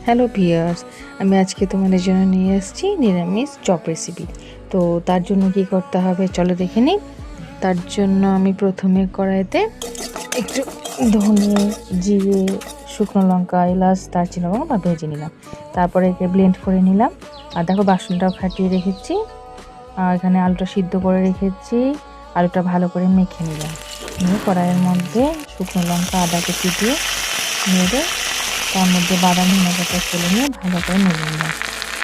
Hello viewers, আমি আজকে তোমাদের জন্য নিয়ে এসেছি নিরামিষ চপ রেসিপি। তো তার জন্য কি করতে হবে চলো দেখে নিই। তার জন্য আমি প্রথমে কড়াইতে একটু ধনে, জিরে, শুকনো লঙ্কা, এলাচ, দারচিনি লবঙ্গ ভেজে নিলাম। তারপরে একে ব্লেন্ড করে নিলাম। আর দেখো বাসনটাও ফাটিয়ে রেখেছি। আর এখানে আলুটা সিদ্ধ করে রেখেছি। আলুটা ভালো করে মেখে নিলাম। নিয়ে কড়াইয়ের মধ্যে শুকনো লঙ্কা, আদা কুচি দিয়ে নেড়ে তার মধ্যে বাদাম ধনেপাতা ফেলে নিয়ে ভালো করে নেড়ে নিলাম।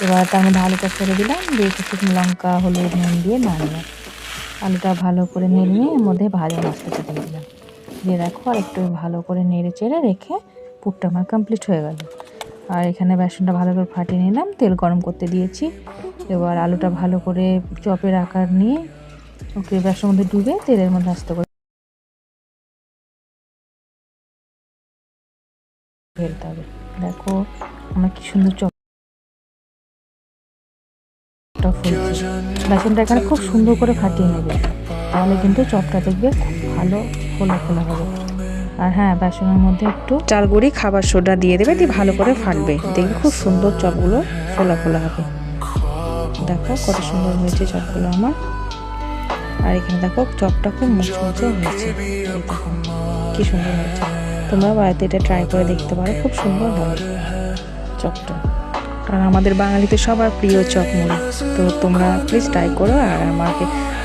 এবার তার মধ্যে আলুটা ছেড়ে দিলাম, দিয়ে শুকনো লঙ্কা, হলুদ, নুন দিয়ে নাড়লাম। আলুটা ভালো করে নেড়ে নিয়ে এর মধ্যে ভাজা মশলাটা দিয়ে দিলাম। দিয়ে দেখো আর একটু ভালো করে নেড়ে চেড়ে রেখে পুরটা আমার কমপ্লিট হয়ে গেল। আর এখানে বেসনটা ভালো করে ফাটিয়ে নিলাম, তেল গরম করতে দিয়েছি। এবার আলুটা ভালো করে চপের আকার নিয়ে ওকে বেসনের মধ্যে ডুবে তেলের মধ্যে আস্তে করে ফেলতে হবে। দেখো আমার কি সুন্দর চপটা ফুলছে। বেসনটা এখানে খুব সুন্দর করে ফাটিয়ে নেবে, তাহলে কিন্তু চপটা দেখবে খুব ভালো ফোলা ফোলা হবে। আর হ্যাঁ, বেসনের মধ্যে একটু চাল গুঁড়ি, খাবার সোডা দিয়ে দেবে, দিয়ে ভালো করে ফাটবে, দেখবে খুব সুন্দর চপগুলো ফোলা ফোলা হবে। দেখো কত সুন্দর হয়েছে চপগুলো আমার। আর এখানে দেখো চপটা খুব মুচমুচে হয়েছে, দেখো কি সুন্দর হয়েছে। তোমরা বাড়িতে এটা ট্রাই করে দেখতে পারো, খুব সুন্দর হবে চপটা। কারণ আমাদের বাঙালিতে সবার প্রিয় চপ মুড়ি। তো তোমরা প্লিজ ট্রাই করো। আর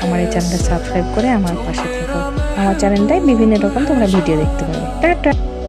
আমার এই চ্যানেলটা সাবস্ক্রাইব করে আমার পাশে থেকো। আমার চ্যানেলটায় বিভিন্ন রকম তোমরা ভিডিও দেখতে পাবে। টাটা।